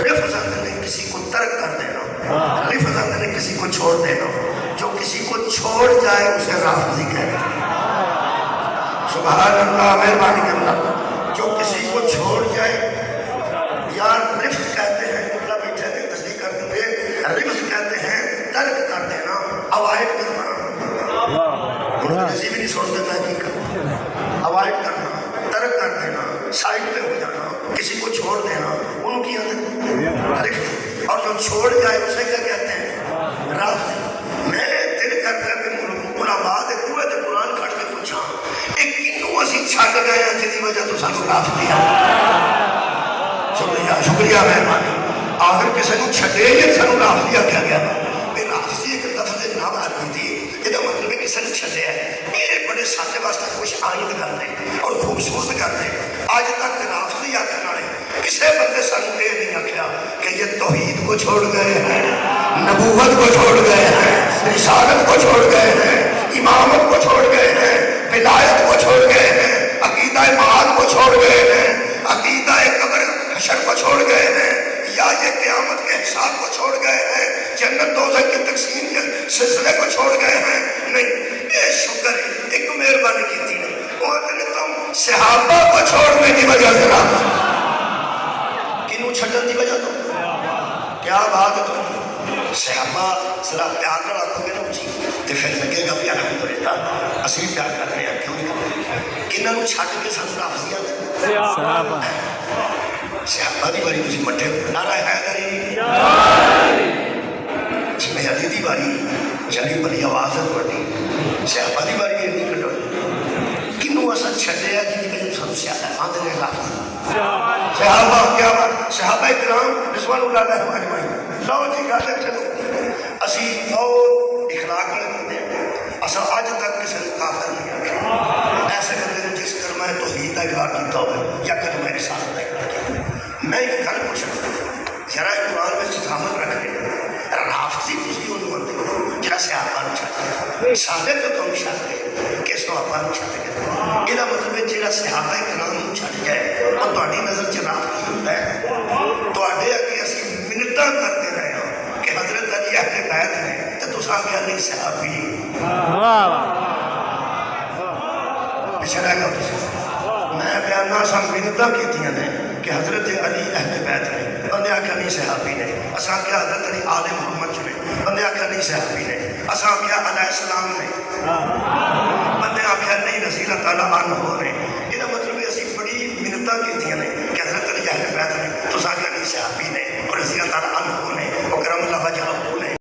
رفض نے کسی کو ترک کر دینا، رفض نے کسی کو چھوڑ دینا، جو کسی کو چھوڑ جائے اسے رافضی کہتے ہیں۔ سبحان اللہ، مہربانی کرنا، جو کسی کو چھوڑ جائے یا رفض کہتے ہیں، جملہ بیٹھے تھے تصدیق کر دیں، رفض کہتے ہیں ترک کر دینا، اوائڈ کرنا، کسی بھی نہیں چھوڑ دیتا ہے، اوائڈ کرنا، ترک کر دینا، سائڈ پہ ہو جانا، کسی کو چھوڑ دینا، ان کی عادت رفض۔ اور جو چھوڑ جائے اسے کیا کہتے ہیں؟ رافضی۔ میں دل کر کے علماء دے پورے تے قرآن کھڑ کے پوچھا ایک کنوں اسی چھڈ گئے ہیں جس کی وجہ تو سانو رافضی آ۔ شکریہ شکریہ مہربانی۔ آخر کسی کو چھڈے یا سانو رافضی آکھیا گیا؟ رافضی ایک لفظ جناب عربی دی، یہ مطلب ہے کسی نے چھڈیا ہے۔ یہ بڑے سادے واسطے خوش آئند کرتے اور خوبصورت کرتے۔ آج تک رافضی آکھن والے کسی بندے سانو یہ نہیں آکھیا کہ یہ توحید کو چھوڑ گئے ہیں، نبوت کو چھوڑ گئے ہیں، رسالت کو چھوڑ گئے ہیں، امامت کو چھوڑ گئے ہیں، ولایت کو چھوڑ گئے ہیں، عقیدہ معاد کو چھوڑ گئے ہیں، عقیدہ قبر حشر کو چھوڑ گئے ہیں، یا یہ قیامت کے حساب کو چھوڑ گئے ہیں، جنت دوزخ کی تقسیم کے سلسلے کو چھوڑ گئے ہیں۔ نہیں، یہ شکر ہے، ایک مہربانی کی تھی نہیں، وہ اتنے تم صحابہ کو چھوڑنے کی وجہ سے رافضی، کنوں چھٹن کی وجہ تو کیا بات ہے؟ تو صحابہ ذرا پیار نہ رکھو گے نا اچھی تو پھر لگے گا بھی الحمدللہ اسی بھی پیار کر رہے ہیں، کیوں نہیں کرتے؟ کنہوں چھٹ کے سانو رافضی آتے؟ صحابہ۔ صحابہ دی باری تسی مٹھے نعرہ حیدری جی علی دی باری جلی بڑی آواز ہے بڑی، صحابہ دی باری یہ نہیں کٹو کنوں اصل چھٹے ہیں جن کی وجہ سانو آندے نے رافضی۔ صحابہ کیا بات، صحابہ کرام رضوان اللہ علیہم اجمعین۔ لو جی گل چلو اسی بہت اخلاق والے بندے ہیں، اصل اج تک کسی نے کافر نہیں آکھیا ایسے بندے نے جس کلمہ توحید کا اقرار کیتا ہو یا کلمہ رسالت کا اقرار کیتا۔ میں ایک گل پوچھنا ذرا قرآن میں ضامن رکھ کے رافضی تسی انہوں آتے ہو جہاں صحابہ نو چھڈ گئے، سادے تو تم چھڈ گئے کہ صحابہ نو چھڈ گئے، یہ مطلب ہے جہاں صحابہ کرام نو چھڈ گئے اور تہاڈی نظر چ رافضی ہوتا ہے، تہاڈے اگے اسی منتاں کرتے رہے ہوں کہ حضرت علی اہل بیت نے تو تساں کیا نہیں صحابی پیچھے رہ گیا تسی۔ میں بیانہ سان منتاں کیتیاں نے کہ حضرت علی اہل بیت نے، بندے آکھیا نہیں صحابی نے، اساں کیا حضرت علی آل محمد چنے، بندے آکھیا نہیں صحابی نے، اساں کیا علیہ السلام نے، بندے آکھیا نہیں رضی اللہ تعالیٰ عنہ نے۔ یہ مطلب ہے اسی بڑی منتاں کیتیاں نے کہ حضرت علی اہل بیت نے، تساں کیا نہیں صحابی نے۔